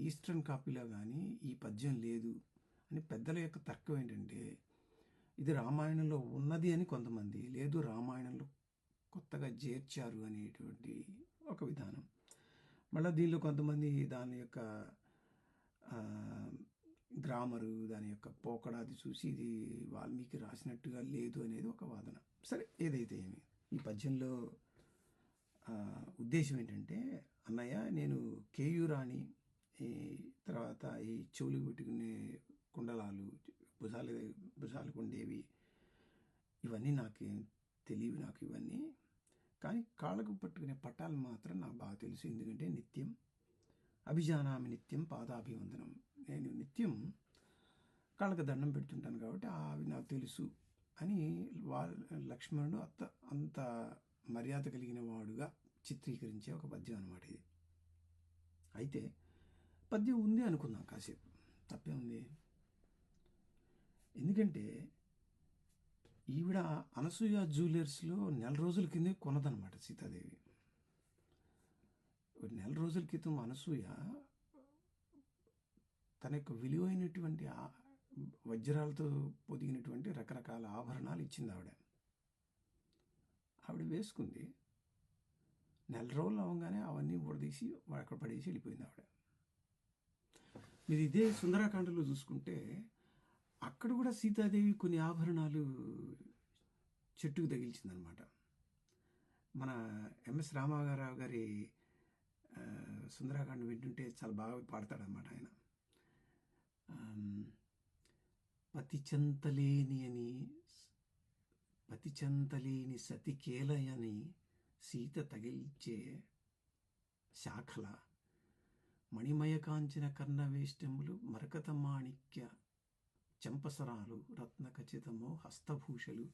ఈస్టర్న్ కాపీలో కానీ ఈ పద్యం లేదు అని పెద్దల యొక్క తర్కం ఏంటంటే, ఇది రామాయణంలో ఉన్నది అని కొంతమంది, లేదు రామాయణంలో కొత్తగా చేర్చారు అనేటువంటి ఒక విధానం. మళ్ళీ దీనిలో కొంతమంది దాని యొక్క గ్రామరు, దాని యొక్క పోకడాది చూసి ఇది వాల్మీకి రాసినట్టుగా లేదు అనేది ఒక వాదన. సరే, ఏదైతే ఏమి, ఈ పద్యంలో ఉద్దేశం ఏంటంటే, అన్నయ్య నేను కేయూరాణి, తర్వాత ఈ చెవులు పెట్టుకునే కుండలాలు, భుజాలకు ఉండేవి, ఇవన్నీ నాకేం తెలియవు, నాకు ఇవన్నీ. కానీ కాళ్ళకు పట్టుకునే పట్టాలు మాత్రం నాకు బాగా తెలుసు. ఎందుకంటే నిత్యం అభిజానామి నిత్యం పాదాభివందనం, నేను నిత్యం కాళ్ళకు దండం పెడుతుంటాను కాబట్టి అవి నాకు తెలుసు అని లక్ష్మణుడు అంత మర్యాద కలిగిన వాడుగా చిత్రీకరించే ఒక పద్యం అన్నమాట ఇది. అయితే పద్యం ఉంది అనుకుందాం కాసేపు, తప్పే ఉంది. ఎందుకంటే ఈవిడ అనసూయ జ్యువెలర్స్లో 4 రోజుల కిందే కొన్నదనమాట సీతాదేవి. 4 రోజుల క్రితం అనసూయ తన యొక్క విలువైనటువంటి వజ్రాలతో పొదిగినటువంటి రకరకాల ఆభరణాలు ఇచ్చింది ఆవిడ వేసుకుంది. 4 రోజులు అవ్వగానే అవన్నీ ఊడదీసి అక్కడ పడేసి వెళ్ళిపోయింది ఆవిడ. మీరు ఇదే సుందరాకాండలో చూసుకుంటే అక్కడ కూడా సీతాదేవి కొన్ని ఆభరణాలు చెట్టుకు తగిలిచిందనమాట. మన ఎంఎస్ రామారావు గారి సుందరాకాండ వింటుంటే చాలా బాగా పాడతాడనమాట ఆయన. పతి చెంతలేని సతికేలయని సీత తగిల్చే శాఖల మణిమయ కాంచిన కర్ణవేష్టములు మరకత మాణిక్య చంపసరాలు రత్న ఖచ్చితమో హస్తభూషలు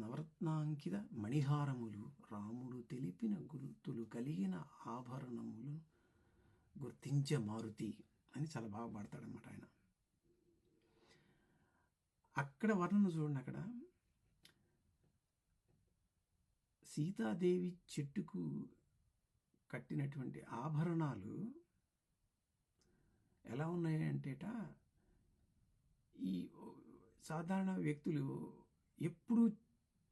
నవరత్నాంకిత మణిహారములు రాముడు తెలిపిన గుర్తులు కలిగిన ఆభరణములు గుర్తించే మారుతి అని చాలా బాగా పాడతాడనమాట ఆయన. అక్కడ వర్ణన చూడండి, అక్కడ సీతాదేవి చెట్టుకు కట్టినటువంటి ఆభరణాలు ఎలా ఉన్నాయంటేట, ఈ సాధారణ వ్యక్తులు ఎప్పుడు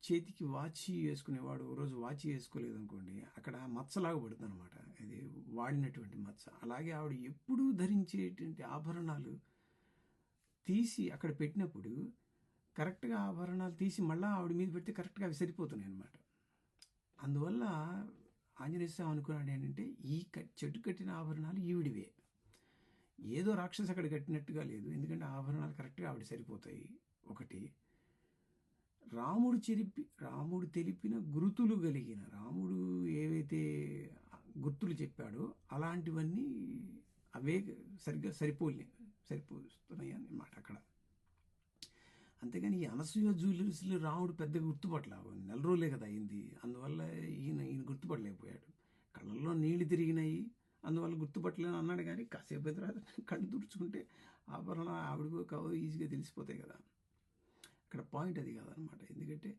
చేతికి వాచి వేసుకునేవాడు ఓ రోజు వాచి వేసుకోలేదు అనుకోండి, అక్కడ మచ్చలాగా పడుతుంది అనమాట. ఇది వాడినటువంటి మచ్చ. అలాగే ఆవిడ ఎప్పుడూ ధరించేటువంటి ఆభరణాలు తీసి అక్కడ పెట్టినప్పుడు కరెక్ట్గా ఆభరణాలు తీసి మళ్ళీ ఆవిడ మీద పెడితే కరెక్ట్గా అవి సరిపోతున్నాయి అనమాట. అందువల్ల ఆంజనేయ స్వామి అనుకున్నాడు ఏంటంటే, ఈ చెట్టు కట్టిన ఆభరణాలు ఈవిడివే, ఏదో రాక్షసు అక్కడ కట్టినట్టుగా లేదు, ఎందుకంటే ఆభరణాలు కరెక్ట్గా ఆవిడ సరిపోతాయి. ఒకటి, రాముడు తెలిపిన గురుతులు కలిగిన, రాముడు ఏవైతే గుర్తులు చెప్పాడో అలాంటివన్నీ అవే సరిగ్గా సరిపోతున్నాయి అన్నమాట అక్కడ. అంతేగాని ఈ అనసూయ జ్యువెలర్స్లో రాముడు పెద్దగా గుర్తుపట్ల, నెల రోజులే కదా అయింది, అందువల్ల ఈయన గుర్తుపట్టలేకపోయాడు. కళ్ళల్లో నీళ్లు తిరిగినాయి, అందువల్ల గుర్తుపట్టలేని అన్నాడు. కానీ కాసేపు అయిన తర్వాత కళ్ళు తుడుచుకుంటే ఆభరణ ఆవిడకు కావు ఈజీగా తెలిసిపోతాయి కదా. అక్కడ పాయింట్ అది కాదనమాట. ఎందుకంటే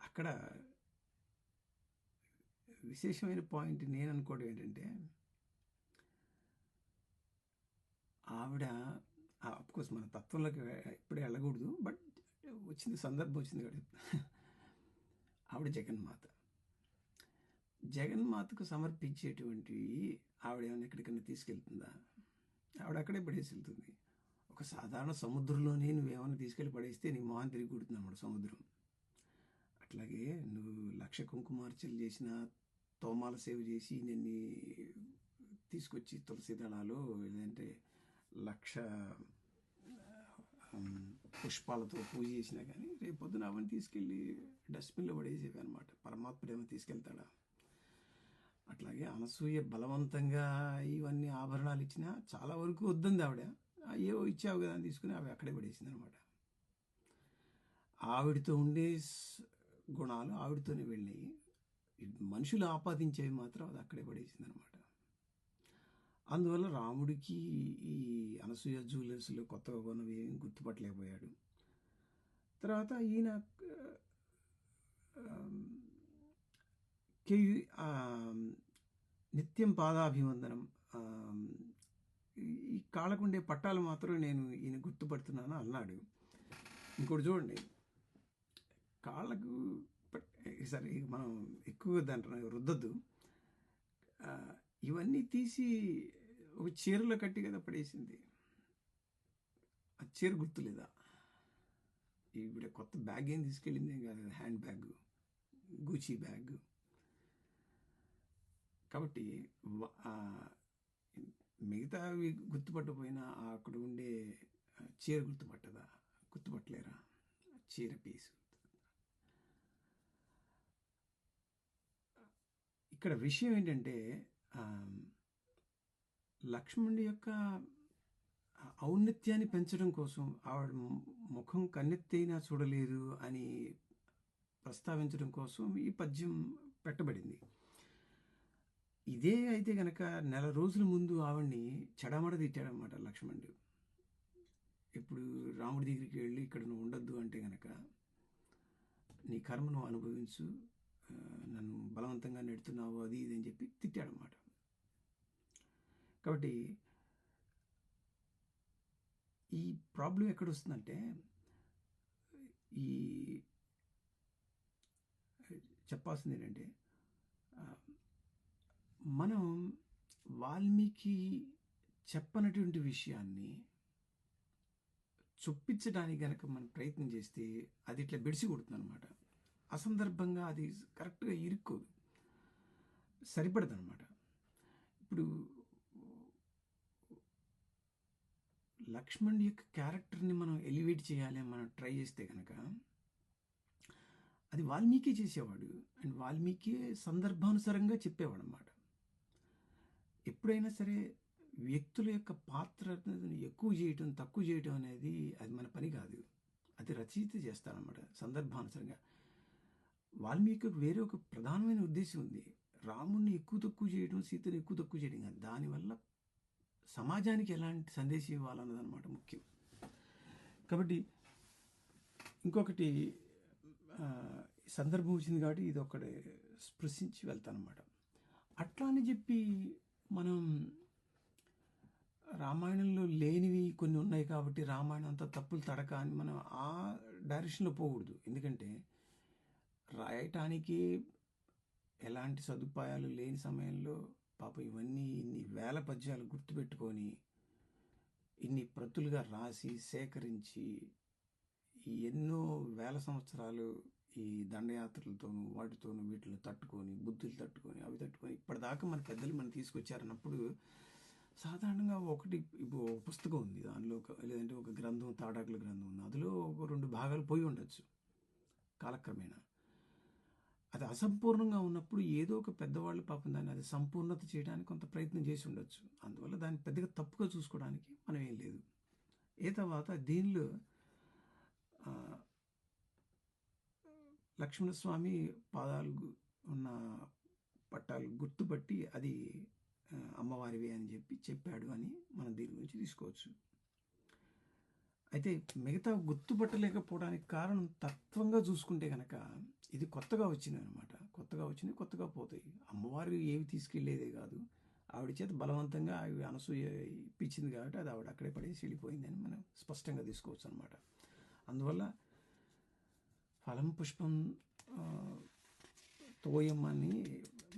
అక్కడ విశేషమైన పాయింట్ నేను అనుకోవడం ఏంటంటే, ఆవిడ అఫ్కోర్స్ మన తత్వంలోకి ఇప్పుడే వెళ్ళకూడదు, బట్ సందర్భం వచ్చింది కాబట్టి ఆవిడ జగన్మాతకు సమర్పించేటువంటివి ఆవిడ ఏమైనా ఎక్కడికైనా తీసుకెళ్తుందా? ఆవిడ అక్కడే పడేసి వెళ్తుంది. ఒక సాధారణ సముద్రంలోనే నువ్వేమైనా తీసుకెళ్ళి పడేస్తే నీ మొహం తిరిగి కుడుతుంది అన్నమాట సముద్రం. అట్లాగే నువ్వు 1,00,000 కుంకుమార్చనలు చేసిన, తోమాల సేవ చేసి నిన్ను తీసుకొచ్చి తులసి దళాలు లేదంటే 1,00,000 పుష్పాలతో పూజ చేసినా కానీ రేపు పొద్దున అవన్నీ తీసుకెళ్ళి డస్ట్బిన్లో పడేసేవి అనమాట. పరమాత్ముడు ఏమో తీసుకెళ్తాడా? అట్లాగే అనసూయ బలవంతంగా ఇవన్నీ ఆభరణాలు ఇచ్చినా చాలా వరకు వద్దంది ఆవిడ. ఏవో ఇచ్చావు కదా అని తీసుకుని అవి అక్కడే పడేసింది అనమాట. ఆవిడతో ఉండే గుణాలు ఆవిడతోనే వెళ్ళినాయి, మనుషులు ఆపాదించేవి మాత్రం అది అక్కడే పడేసింది అనమాట. అందువల్ల రాముడికి ఈ అనసూయ జ్యువెలర్స్లో కొత్తగా కొన్నవి ఏమి గుర్తుపట్టలేకపోయాడు. తర్వాత ఈయన నిత్యం పాదాభివందనం, ఈ కాళ్ళకుండే పట్టాలు మాత్రం నేను ఈయన గుర్తుపడుతున్నాను అన్నాడు. ఇంకోటి చూడండి, కాళ్ళకు సరే మనం ఎక్కువగా దాంట్లో రుద్దద్దు, ఇవన్నీ తీసి ఒక చీరలో కట్టి కదా పడేసింది. ఆ చీర గుర్తులేదా? ఈవిడ కొత్త బ్యాగ్ ఏం తీసుకెళ్ళింది ఏం కాదు, హ్యాండ్ బ్యాగ్, గూచీ బ్యాగ్. కాబట్టి మిగతావి గుర్తుపట్టకపోయినా అక్కడ ఉండే చీర గుర్తుపట్టలేరా? చీర పీసు. ఇక్కడ విషయం ఏంటంటే, లక్ష్మణుడి యొక్క ఔన్నత్యాన్ని పెంచడం కోసం ఆవిడ ముఖం కన్నెత్తైనా చూడలేదు అని ప్రస్తావించడం కోసం ఈ పద్యం పెట్టబడింది. ఇదే అయితే కనుక నెల రోజుల ముందు ఆవిడ్ని చెడమడ తిట్టాడనమాట లక్ష్మణుడు. ఇప్పుడు రాముడి దగ్గరికి వెళ్ళి ఇక్కడ నువ్వు ఉండొద్దు అంటే కనుక నీ కర్మ నువ్వు అనుభవించు, నన్ను బలవంతంగా నెడుతున్నావు అది ఇది అని చెప్పి తిట్టాడనమాట. కాబట్టి ఈ ప్రాబ్లం ఎక్కడొస్తుందంటే, ఈ చెప్పాల్సింది ఏంటంటే, మనం వాల్మీకి చెప్పనటువంటి విషయాన్ని చొప్పించడానికి కనుక మనం ప్రయత్నం చేస్తే అది ఇట్లా బెడిసి కొడుతుంది అనమాట. అసందర్భంగా అది కరెక్ట్గా ఇరుక్కోదు, సరిపడదు అనమాట. ఇప్పుడు లక్ష్మణ్ యొక్క క్యారెక్టర్ని మనం ఎలివేట్ చేయాలి అని మనం ట్రై చేస్తే కనుక అది వాల్మీకి చేసేవాడు, అండ్ వాల్మీకి సందర్భానుసారంగా చెప్పేవాడు అన్నమాట. ఎప్పుడైనా సరే వ్యక్తుల యొక్క పాత్రను ఎక్కువ చేయటం తక్కువ చేయటం అనేది అది మన పని కాదు, అది రచయిత చేస్తారన్నమాట సందర్భానుసారంగా. వాల్మీకి వేరే ఒక ప్రధానమైన ఉద్దేశం ఉంది, రాముడిని ఎక్కువ తక్కువ చేయడం, సీతను ఎక్కువ తక్కువ చేయడం కాదు, దానివల్ల సమాజానికి ఎలాంటి సందేశం ఇవ్వాలన్నదన్నమాట ముఖ్యం. కాబట్టి ఇంకొకటి సందర్భం వచ్చింది కాబట్టి ఇది ఒకటి స్పృశించి వెళ్తానమాట. అట్లా అని చెప్పి మనం రామాయణంలో లేనివి కొన్ని ఉన్నాయి కాబట్టి రామాయణం అంతా తప్పులు తడక అని మనం ఆ డైరెక్షన్లో పోకూడదు. ఎందుకంటే రాయటానికి ఎలాంటి సదుపాయాలు లేని సమయంలో పాపం ఇవన్నీ ఇన్ని వేల పద్యాలు గుర్తుపెట్టుకొని ఇన్ని ప్రతులుగా రాసి సేకరించి ఎన్నో వేల సంవత్సరాలు ఈ దండయాత్రలతోనూ వాటితోనూ వీటిని తట్టుకొని బుద్ధులు తట్టుకొని అవి తట్టుకొని ఇప్పటిదాకా మన పెద్దలు మనం తీసుకొచ్చారన్నప్పుడు సాధారణంగా ఒకటి ఇప్పుడు ఒక పుస్తకం ఉంది, దానిలో లేదంటే ఒక గ్రంథం, తాటాకుల గ్రంథం ఉంది, అందులో ఒక 2 భాగాలు పోయి ఉండొచ్చు కాలక్రమేణా. అది అసంపూర్ణంగా ఉన్నప్పుడు ఏదో ఒక పెద్దవాళ్ళు పాపం దాన్ని అది సంపూర్ణత చేయడానికి కొంత ప్రయత్నం చేసి ఉండొచ్చు. అందువల్ల దాన్ని పెద్దగా తప్పుగా చూసుకోవడానికి మనం ఏం లేదు. తర్వాత దీనిలో లక్ష్మణస్వామి పాదాలు ఉన్న పట్టాలు గుర్తుపట్టి అది అమ్మవారివే అని చెప్పాడు అని మనం దీని గురించి తీసుకోవచ్చు. అయితే మిగతా గుర్తుపట్టలేకపోవడానికి కారణం తత్వంగా చూసుకుంటే కనుక ఇది కొత్తగా వచ్చింది అనమాట. కొత్తగా వచ్చినాయి, కొత్తగా పోతాయి. అమ్మవారు ఏవి తీసుకెళ్లేదే కాదు, ఆవిడ చేత బలవంతంగా అవి అనసూయ ఇప్పించింది కాబట్టి అది ఆవిడ అక్కడే పడేసి వెళ్ళిపోయిందని మనం స్పష్టంగా తీసుకోవచ్చు అనమాట. అందువల్ల ఫలం పుష్పం తోయమ్మని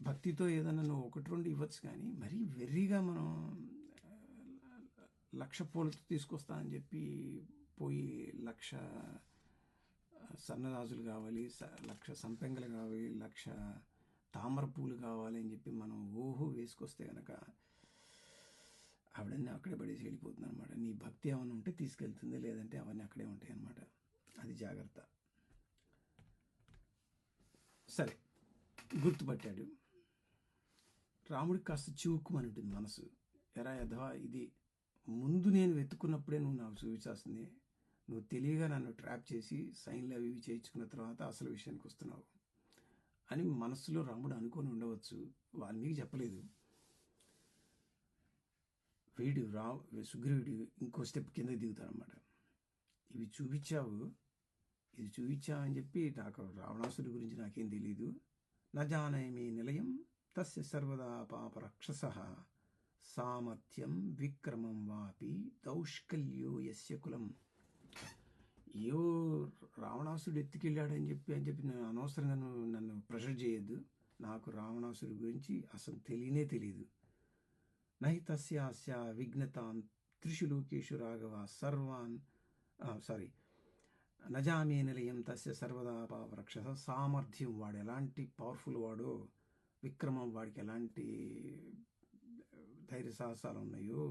భక్తితో ఏదైనా నువ్వు 1-2 ఇవ్వచ్చు, కానీ మరీ వెర్రిగా మనం 1,00,000 పూలతో తీసుకొస్తానని చెప్పి పోయి 1,00,000 సన్నరాజులు కావాలి, 1,00,000 సంపెంగలు కావాలి, 1,00,000 తామర పూలు కావాలి అని చెప్పి మనం వేసుకొస్తే కనుక ఆవిడన్నీ అక్కడే పడేసి వెళ్ళిపోతుంది అనమాట. నీ భక్తి ఏమైనా ఉంటే తీసుకెళ్తుంది, లేదంటే అవన్నీ అక్కడే ఉంటాయి అన్నమాట. అది జాగ్రత్త. సరే, గుర్తుపట్టాడు. రాముడికి కాస్త చివుక్కుమని ఉంటుంది మనసు. ఎరా యధవా, ఇది ముందు నేను వెతుక్కున్నప్పుడే నువ్వు నాకు చూపించాల్సింది. నువ్వు తెలియగా నన్ను ట్రాప్ చేసి సైన్లు అవి ఇవి చేయించుకున్న తర్వాత అసలు విషయానికి వస్తున్నావు అని మనస్సులో రాముడు అనుకొని ఉండవచ్చు. వాల్మీకి చెప్పలేదు. వీడు సుగ్రీవుడు ఇంకో స్టెప్ కింద దిగుతాడనమాట. ఇది చూపించావు అని చెప్పి నాకు రావణాసుడి గురించి నాకేం తెలీదు. నజానయమి నిలయం తస్య సర్వదా పాపరక్షస సామర్థ్యం విక్రమం వాపి దౌష్కల్యో యస్య కులం. ఏవో రావణాసుడు ఎత్తుకెళ్ళాడని చెప్పి నేను అనవసరంగా నన్ను ప్రెషర్ చేయొద్దు. నాకు రావణాసుడి గురించి అసలు తెలియదు. నహి తస్యాస్య విఘ్నతాన్ త్రిషు లోకేషు రాఘవ సర్వాన్ నజామే నిలయం తస్య సర్వదా పాపరక్షస. సామర్థ్యం, వాడు ఎలాంటి పవర్ఫుల్ వాడో, విక్రమం, వాడికి ఎలాంటి ధైర్య సాహసాలు ఉన్నాయో,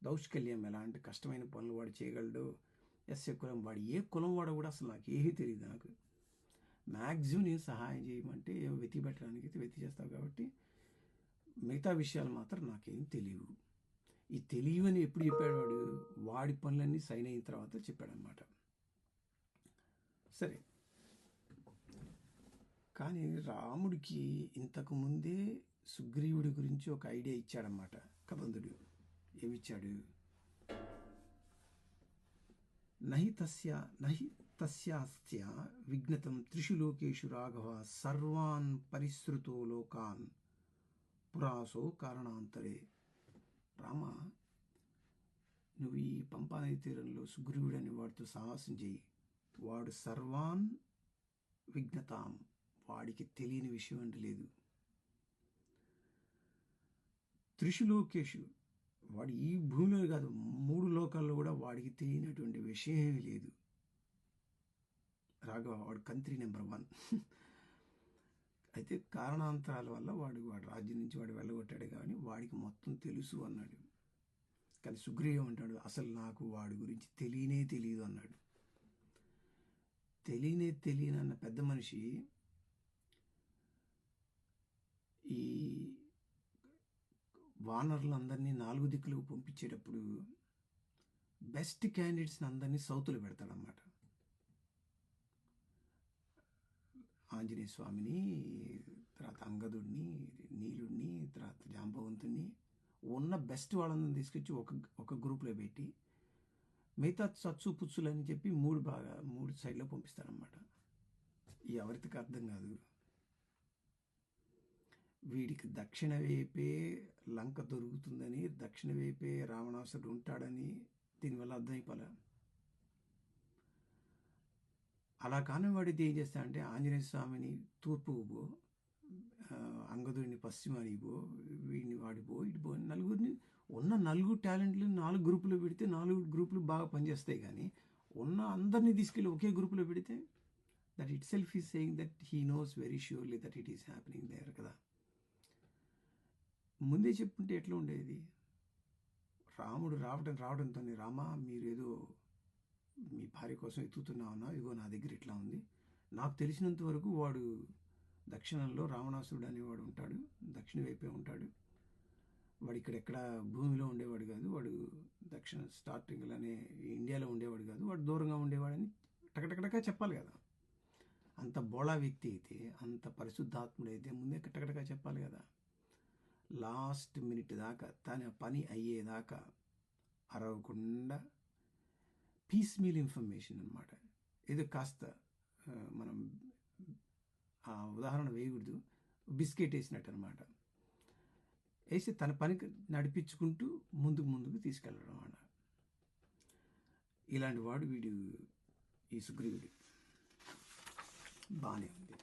దౌష్కల్యం, ఎలాంటి కష్టమైన పనులు వాడు చేయగలడు, యస్య కులం, వాడు ఏ కులం వాడో కూడా అసలు నాకు ఏమీ తెలియదు. నాకు మ్యాక్సిమం నేను సహాయం చేయమంటే వెతికి పెట్టడానికి అయితే వెతికి చేస్తావు, కాబట్టి మిగతా విషయాలు మాత్రం నాకేం తెలియవు. ఈ తెలియని ఎప్పుడు చెప్పాడు వాడి పనులన్నీ సైన్ అయిన తర్వాత చెప్పాడనమాట. సరే, కానీ రాముడికి ఇంతకు ముందే సుగ్రీవుడి గురించి ఒక ఐడియా ఇచ్చాడనమాట కబంధుడు. ఏమిచ్చాడు? నహి తస్యాస్య విఘ్నతం త్రిషు లోకేషు రాఘవ సర్వాన్ పరిశ్రుతో లోకాన్ పురాసో కారణాంతరే. రామ, నువ్వు ఈ పంపానది తీరంలో సుగ్రీవుడు అని వాడితో సాహసం చేయి. వాడు సర్వాన్ విఘ్నతాం, వాడికి తెలియని విషయం అంటే లేదు. త్రిషు లోకేషు, వాడు ఈ భూమిలో కాదు 3 లోకాల్లో కూడా వాడికి తెలియనటువంటి విషయం లేదు. రాఘవ వాడు కంత్రి నెంబర్ 1. అయితే కారణాంతరాల వల్ల వాడు రాజ్యం నుంచి వెళ్ళగొట్టాడు, కానీ వాడికి మొత్తం తెలుసు అన్నాడు. కానీ సుగ్రీవం అంటాడు, అసలు నాకు వాడి గురించి తెలియదు అన్నాడు. తెలియనన్న పెద్ద మనిషి ఈ వానరులందరినీ 4 దిక్కులకు పంపించేటప్పుడు బెస్ట్ క్యాండిడేట్స్ని అందరినీ సౌతులు పెడతాడన్నమాట. ఆంజనేయ స్వామిని, తర్వాత అంగదుడిని, నీలుడిని, తర్వాత జాంబవంతుని, ఉన్న బెస్ట్ వాళ్ళందరినీ తీసుకొచ్చి ఒక గ్రూప్లో పెట్టి మిగతా చచ్చు పుచ్చులు అని చెప్పి 3 సైడ్లో పంపిస్తారనమాట. ఎవరికి అర్థం కాదు. వీడికి దక్షిణ వైపే లంక దొరుకుతుందని, దక్షిణ వైపే రావణాసురుడు ఉంటాడని దీనివల్ల అర్థమైపోలే. అలా కాని వాడితే ఏం చేస్తా అంటే ఆంజనేయ స్వామిని తూర్పుకు పో, అంగదుడిని పశ్చిమానికి పో, వీడిని వాడిపో ఇటు పో, నలుగురిని ఉన్న 4 టాలెంట్లు 4 గ్రూపులో పెడితే 4 గ్రూపులు బాగా పనిచేస్తాయి. కానీ ఉన్న అందరినీ తీసుకెళ్ళి ఒకే గ్రూపులో పెడితే that itself is saying that he knows very surely that it is happening there కదా. ముందే చెప్పుంటే ఎట్లా ఉండేది? రాముడు రావడంతో రామా మీరేదో మీ భార్య కోసం ఎత్తుతున్నావున్నా, ఇగో నా దగ్గర ఇట్లా ఉంది. నాకు తెలిసినంత వరకు వాడు దక్షిణంలో రావణాసురుడు అనేవాడు ఉంటాడు, దక్షిణ వైపే ఉంటాడు. వాడు ఇక్కడెక్కడ భూమిలో ఉండేవాడు కాదు, వాడు దక్షిణ స్టార్టింగ్లో అనే ఇండియాలో ఉండేవాడు కాదు, వాడు దూరంగా ఉండేవాడని టకటకటగా చెప్పాలి కదా. అంత బోళా వ్యక్తి అయితే, అంత పరిశుద్ధాత్ముడు అయితే ముందే టకటగా చెప్పాలి కదా. లాస్ట్ మినిట్ దాకా తన పని అయ్యేదాకా అరవకుండా పీస్ మీల్ ఇన్ఫర్మేషన్ అనమాట. ఏదో కాస్త మనం ఆ ఉదాహరణ వేయకూడదు, బిస్కెట్ వేసినట్టు అనమాట. వేసి తన పనికి నడిపించుకుంటూ ముందుకు తీసుకెళ్ళడం అన్నమాట. ఇలాంటి వాడు వీడు ఈ సుగ్రీవుడు. బాగానే ఉంది.